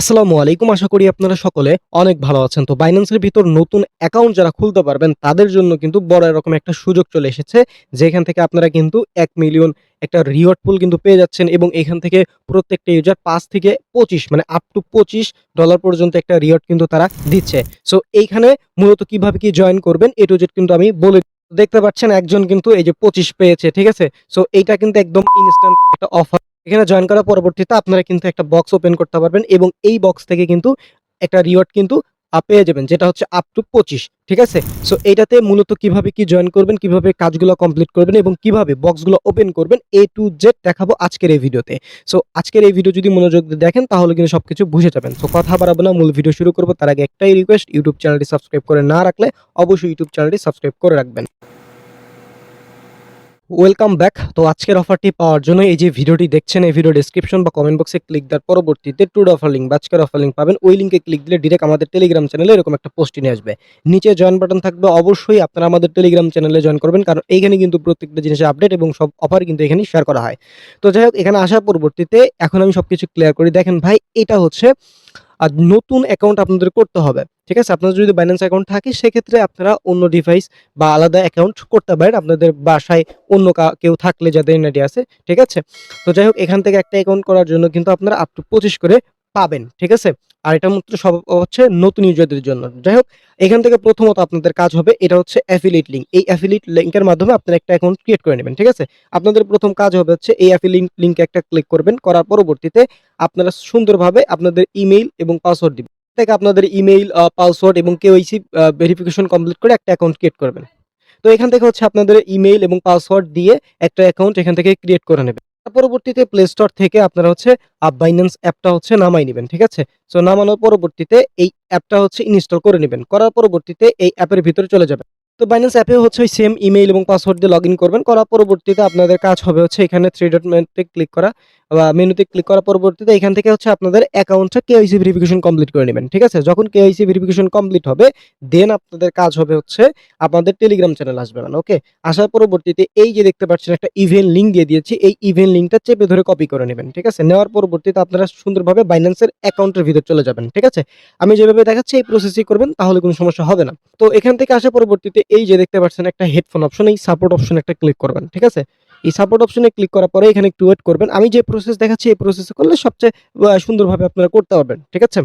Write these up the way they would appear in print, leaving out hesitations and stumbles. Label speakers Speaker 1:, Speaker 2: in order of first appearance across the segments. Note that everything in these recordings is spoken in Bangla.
Speaker 1: আসসালামু আলাইকুম। আশা করি আপনারা সকলে অনেক ভালো আছেন। তো বাইন্যান্সের ভিতর নতুন অ্যাকাউন্ট যারা খুলতে পারবেন তাদের জন্য কিন্তু বড় এরকম একটা সুযোগ চলে এসেছে। যেখান থেকে আপনারা কিন্তু ১ মিলিয়ন একটা রিওয়ার্ড পুল কিন্তু পেয়ে যাচ্ছেন এবং এখান থেকে প্রত্যেকটা ইউজার ৫ থেকে ২৫ মানে আপ টু $২৫ পর্যন্ত একটা রিওয়ার্ড কিন্তু তারা দিচ্ছে। সো এইখানে মূলত কিভাবে কি জয়েন করবেন A to Z কিন্তু আমি বলে দেখতে পাচ্ছেন একজন কিন্তু এই যে ২৫ পেয়েছে, ঠিক আছে? সো এইটা কিন্তু একদম ইনস্ট্যান্ট একটা অফার। এখানে জয়েন করার পরবর্তীতে আপনারা কিন্তু একটা বক্স ওপেন করতে পারবেন এবং এই বক্স থেকে কিন্তু একটা রিওয়ার্ড কিন্তু পেয়ে যাবেন, যেটা হচ্ছে আপ টু ২৫, ঠিক আছে? সো এইটাতে মূলত কিভাবে কি জয়েন করবেন, কিভাবে কাজগুলো কমপ্লিট করবেন এবং কিভাবে বক্সগুলো ওপেন করবেন A to Z দেখাবো আজকের এই ভিডিওতে। সো আজকের এই ভিডিও যদি মনোযোগ দিয়ে দেখেন তাহলে কিন্তু সবকিছু বুঝে যাবেন। সো কথা বাড়াবো না, মূল ভিডিও শুরু করব। তার আগে একটাই রিকোয়েস্ট, ইউটিউব চ্যানেলটি সাবস্ক্রাইব করে না রাখলে অবশ্যই ইউটিউব চ্যানেলটি সাবস্ক্রাইব করে রাখবেন। Welcome back. তো আজকের অফারটি পাওয়ার জন্য এই যে ভিডিওটি দেখছেন, এই ভিডিও ডেসক্রিপশন বা কমেন্ট বক্সে ক্লিক দেওয়ার পরবর্তীতে টুড অফার লিঙ্ক বা আজকের অফার লিঙ্ক পাবেন। ওই লিঙ্কে ক্লিক দিলে ডিরেক্ট আমাদের টেলিগ্রাম চ্যানেলে এরকম একটা পোস্টই নিয়ে আসবে। নিচে জয়েন বাটন থাকবে, অবশ্যই আপনারা আমাদের টেলিগ্রাম চ্যানেলে জয়েন করবেন, কারণ এইখানে কিন্তু প্রত্যেকটা জিনিসের আপডেট এবং সব অফার কিন্তু এখানে শেয়ার করা হয়। তো যাই হোক, এখানে আসার পরবর্তীতে এখন আমি সবকিছু ক্লিয়ার করি। দেখেন ভাই, এটা হচ্ছে নতুন অ্যাকাউন্ট আপনাদের করতে হবে। ঠিক আছে? আপনাদের যদি বাইন্যান্স অ্যাকাউন্ট থাকে সেক্ষেত্রে আপনারা অন্য ডিভাইস বা আলাদা অ্যাকাউন্ট করতে পারেন। আপনাদের বাসায় অন্য কেউ থাকলে যাদের এনআইডি আছে। ঠিক আছে? তো যাই হোক, এখান থেকে একটা অ্যাকাউন্ট করার জন্য কিন্তু আপনারা আপ টু ২৫ করে পাবেন। ঠিক আছে? আর এটা মাত্র সব হচ্ছে নতুন ইউজারদের জন্য। যাই হোক, এখান থেকে প্রথমত আপনাদের কাজ হবে, এটা হচ্ছে অ্যাফিলিয়েট লিঙ্ক। এই অ্যাফিলিয়েট লিঙ্কের মাধ্যমে আপনারা একটা অ্যাকাউন্ট ক্রিয়েট করে নেবেন। ঠিক আছে? আপনাদের প্রথম কাজ হবে হচ্ছে এই অ্যাফিলিয়েট লিঙ্কে একটা ক্লিক করবেন। করার পরবর্তীতে আপনারা সুন্দরভাবে আপনাদের ইমেইল এবং পাসওয়ার্ড দিবেন। থেকে আপনাদের ইমেইল, পাসওয়ার্ড এবং কেওয়াইসি ভেরিফিকেশন কমপ্লিট করে একটা অ্যাকাউন্ট ক্রিয়েট করবেন। তো এখান থেকে হচ্ছে আপনাদের ইমেইল এবং পাসওয়ার্ড দিয়ে একটা অ্যাকাউন্ট এখান থেকে ক্রিয়েট করে নেবেন। তার পরবর্তীতে প্লে স্টোর থেকে আপনারা হচ্ছে বাইন্যান্স অ্যাপটা হচ্ছে নামায় নিবেন। ঠিক আছে? সো নামানোর পরবর্তীতে এই অ্যাপটা হচ্ছে ইনস্টল করে নিবেন। করার পরবর্তীতে এই অ্যাপের ভিতরে চলে যাবেন। তো বাইন্যান্স অ্যাপে হচ্ছে ওই সেম ইমেইল এবং পাসওয়ার্ড দিয়ে লগইন করবেন। করার পরবর্তীতে আপনাদের কাজ হবে হচ্ছে এখানে 3 ডট মেনুতে ক্লিক করা বা মেনুতে ক্লিক করার পরবর্তীতে এখান থেকে হচ্ছে আপনাদের অ্যাকাউন্টটা কেওয়াইসি ভেরিফিকেশন কমপ্লিট করে নিবেন। ঠিক আছে? যখন কেওয়াইসি ভেরিফিকেশন কমপ্লিট হবে দেন আপনাদের কাজ হবে হচ্ছে আপনাদের টেলিগ্রাম চ্যানেল আসবে মানে, ওকে? আসার পরবর্তীতে এই যে দেখতে পাচ্ছেন একটা ইভেন্ট লিঙ্ক দিয়ে দিয়েছি, এই ইভেন্ট লিঙ্কটা চেপে ধরে কপি করে নেবেন। ঠিক আছে? নেওয়ার পরবর্তীতে আপনারা সুন্দরভাবে বাইন্যান্সের অ্যাকাউন্টের ভিতর চলে যাবেন। ঠিক আছে? আমি যেভাবে দেখাচ্ছি এই প্রসেসই করবেন, তাহলে কোনো সমস্যা হবে না। তো এখান থেকে আসার পরবর্তীতে এই যে দেখতে পাচ্ছেন একটা হেডফোন অপশন, এই সাপোর্ট অপশনে একটা ক্লিক করবেন। ঠিক আছে? এই সাপোর্ট অপশনে ক্লিক করার পরে এখানে একটু ওয়েট করবেন। আমি যে প্রসেস দেখাচ্ছি এই প্রসেসে করলে সবচেয়ে সুন্দরভাবে আপনারা করতে পারবেন। ঠিক আছে?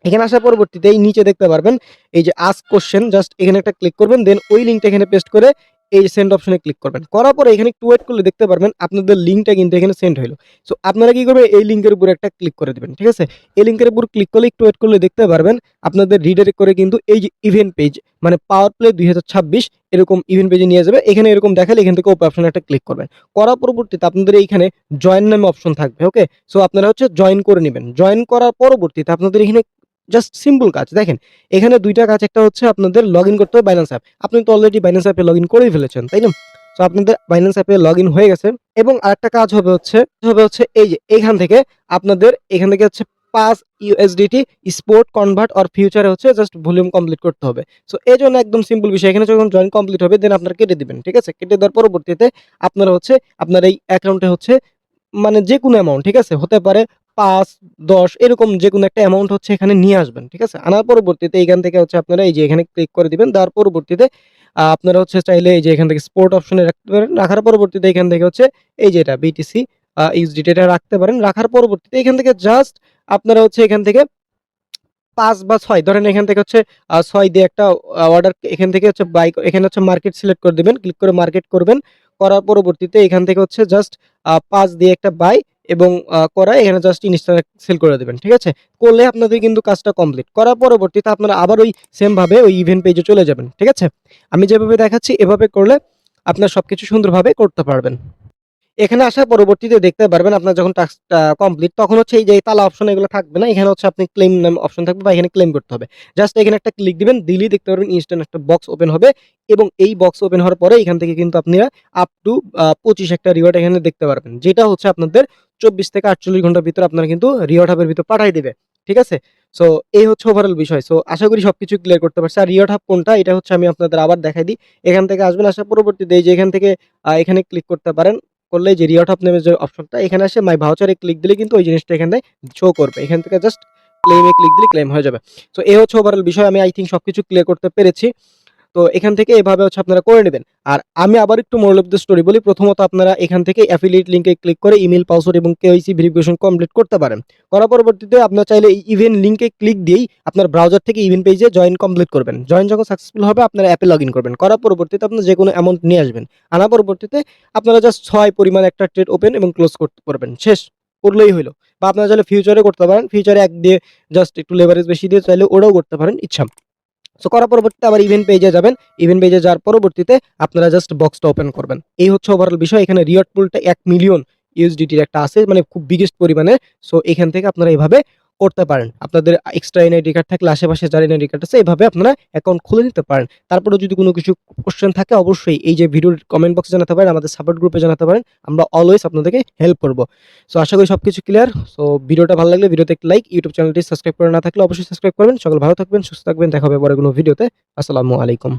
Speaker 1: এখানে আসার পরবর্তীতে এই নিচে দেখতে পারবেন এই যে আস্ক কোয়েশ্চেন, জাস্ট এখানে একটা ক্লিক করবেন, দেন ওই লিঙ্কটা এখানে পেস্ট করে এই সেন্ড অপশনে ক্লিক করবেন। করার পরে এখানে একটু ওয়েট করলে দেখতে পারবেন আপনাদের লিঙ্কটা কিন্তু এখানে সেন্ড হইলো। সো আপনারা কি করবেন, এই লিঙ্কের উপর একটা ক্লিক করে দিবেন। ঠিক আছে? এই লিঙ্কের উপর ক্লিক করলে একটু ওয়েট করলে দেখতে পারবেন আপনাদের রিডাইরেক্ট করে কিন্তু এই যে ইভেন্ট পেজ মানে পাওয়ার প্লে ২০২৬ এরকম ইভেন্ট পেজে নিয়ে যাবে। এখানে এরকম দেখালে এখান থেকে ওপেন অপশনে একটা ক্লিক করবেন। করার পরবর্তীতে আপনাদের এইখানে জয়েন নামে অপশন থাকবে, ওকে? সো আপনারা হচ্ছে জয়েন করে নিবেন। জয়েন করার পরবর্তীতে আপনাদের এখানে জাস্ট সিম্পল কাজ। দেখেন, এখানে ২ টা কাজ। একটা হচ্ছে আপনাদের লগইন করতে হবে বাইন্যান্স অ্যাপ। আপনি তো অলরেডি বাইন্যান্স অ্যাপে লগইন করেই ফেলেছেন, তাই না? সো আপনাদের বাইন্যান্স অ্যাপে লগইন হয়ে গেছে এবং আরেকটা কাজ হবে হচ্ছে এই যে এখান থেকে আপনাদের এখান থেকে হচ্ছে ৫ USDT স্পোর্ট কনভার্ট অর ফিউচারে হচ্ছে জাস্ট ভলিউম কমপ্লিট করতে হবে। সো এজন্য একদম সিম্পল বিষয়। এখানে যখন জয়েন কমপ্লিট হবে দেন আপনারা কেটে দিবেন। ঠিক আছে? কেটে দেওয়ার পরবর্তীতে আপনারা হচ্ছে আপনার এই অ্যাকাউন্টে হচ্ছে মানে যেকোনো অ্যামাউন্ট, ঠিক আছে? হতে পারে ৫, ১০ এরকম যেকোনো একটা অ্যামাউন্ট হচ্ছে এখানে নিয়ে আসবেন। ঠিক আছে? আনার পরবর্তীতে এখান থেকে হচ্ছে আপনারা এই যে এখানে ক্লিক করে দিবেন। দেওয়ার পরবর্তীতে আপনারা হচ্ছে চাইলে এই যে এখান থেকে স্পোর্ট অপশনে রাখতে পারেন। রাখার পরবর্তীতে এখান থেকে হচ্ছে এই যে এটা BTC USDT এটা রাখতে পারেন। রাখার পরবর্তীতে এখান থেকে জাস্ট আপনারা হচ্ছে এখান থেকে ৫ বা ৬ ধরেন, এখান থেকে হচ্ছে ৬ দিয়ে একটা অর্ডার এখান থেকে হচ্ছে বাই এখানে হচ্ছে মার্কেট সিলেক্ট করে দিবেন। ক্লিক করে মার্কেট করবেন। করার পরবর্তীতে এখান থেকে হচ্ছে জাস্ট ৫ দিয়ে একটা বাই এবং করা এখানে জাস্ট ইনস্ট্যান্ট সেল করে দিবেন। ঠিক আছে? করলে আপনাদের কিন্তু কাজটা কমপ্লিট। করার পরবর্তীতে আপনারা আবার ওই সেম ভাবে ওই ইভেন্ট পেজে চলে যাবেন। ঠিক আছে? আমি যেভাবে দেখাচ্ছি এভাবে করলে আপনারা সবকিছু সুন্দরভাবে করতে পারবেন। এখানে আসার পরবর্তীতে দেখতে পারবেন আপনার যখন টাস্কটা কমপ্লিট তখন হচ্ছে এই যে তালা অপশন এগুলো থাকবে না। এখানে হচ্ছে আপনি ক্লেম নাম অপশন থাকবে বা এখানে ক্লেম করতে হবে। জাস্ট এখানে একটা ক্লিক দিবেন, দিলেই দেখতে পারবেন ইনস্ট্যান্ট একটা বক্স ওপেন হবে এবং এই বক্স ওপেন হওয়ার পরে এখান থেকে কিন্তু আপনারা আপ টু ২৫ একটা রিওয়ার্ড এখানে দেখতে পারবেন। যেটা হচ্ছে আপনাদের ২৪ থেকে ৪৮ ঘন্টার ভিতরে আপনারা কিন্তু রিওয়ার্ড হাবের ভিতর পাঠায় দিবে। ঠিক আছে? সো এই হচ্ছে ওভারঅল বিষয়। সো আশা করি সবকিছু ক্লিয়ার করতে পারছি। আর রিওয়ার্ড হাব কোনটা এটা হচ্ছে আমি আপনাদের আবার দেখাই দিই। এখান থেকে আসবেন, আসার পরবর্তীতে এই যে এখান থেকে এখানে ক্লিক করতে পারেন। করলে যে রিওয়ার্ড হাব নামের যে অপশনটা এখানে আসে মাই ভাউচারে ক্লিক দিলে কিন্তু ওই জিনিসটা এখানে শো করবে। এখান থেকে জাস্ট ক্লেমে ক্লিক দিলে ক্লেম হয়ে যাবে। সো এই হচ্ছে ওভারঅল বিষয়। আমি আই থিংক সবকিছু ক্লিয়ার করতে পেরেছি। তো এখান থেকে এভাবে হচ্ছে আপনারা করে নেবেন। আর আমি আবার একটু মোরাল অফ দ্য স্টোরি বলি। প্রথমত আপনারা এখান থেকে অ্যাফিলিয়েট লিংকে ক্লিক করে ইমেইল, পাসওয়ার্ড এবং কেওয়াইসি ভেরিফিকেশন কমপ্লিট করতে পারেন। করার পরবর্তীতে আপনারা চাইলে এই ইভেন্ট লিংকে ক্লিক দিয়েই আপনার ব্রাউজার থেকে ইভেন্ট পেজে জয়েন কমপ্লিট করবেন। জয়েন যখন সাকসেসফুল হবে আপনারা অ্যাপে লগইন করবেন। করার পরবর্তীতে আপনারা যেকোনো অ্যামাউন্ট নিয়ে আসবেন। আনার পরবর্তীতে আপনারা জাস্ট ৬ পরিমাণ একটা ট্রেড ওপেন এবং ক্লোজ করতে পারবেন। শেষ। করলেই হইল। বা আপনারা চাইলে ফিউচারে করতে পারেন। ফিউচারে ১ দিয়ে জাস্ট একটু লেভারেজ বেশি দিয়ে চাইলে ওটাও করতে পারেন ইচ্ছা। সো করার পরবর্তীতে আবার ইভেন্ট পেজে যাবেন। ইভেন্ট পেজে যাওয়ার পরবর্তীতে আপনারা জাস্ট বক্সটা ওপেন করবেন। এই হচ্ছে ওভারঅল বিষয়। এখানে রিওয়ার্ড পুলটা ১ মিলিয়ন ইউএসডিটির একটা আছে, মানে খুব বিগেস্ট পরিমাণে। সো এখান থেকে আপনারা এভাবে করতে পারেন। আপনাদের এক্সট্রা এনআইডি কার্ড থাকলে আশেপাশে যার এনআইডি কার্ড আছে এভাবে আপনারা অ্যাকাউন্ট খুলে নিতে পারেন। তারপরেও যদি কোনো কিছু কোয়েশ্চেন থাকে অবশ্যই এই যে ভিডিওর কমেন্ট বক্সে জানাতে পারেন, আমাদের সাপোর্ট গ্রুপে জানাতে পারেন। আমরা অলওয়েজ আপনাদেরকে হেল্প করব। সো আশা করি সবকিছু ক্লিয়ার। সো ভিডিওটা ভালো লাগলে ভিডিওতে একটা লাইক, ইউটিউব চ্যানেলটি সাবস্ক্রাইব করে না থাকলে অবশ্যই সাবস্ক্রাইব করবেন। সকলে ভালো থাকবেন, সুস্থ থাকবেন। দেখা হবে পরে কোনো ভিডিওতে। আসসালামু আলাইকুম।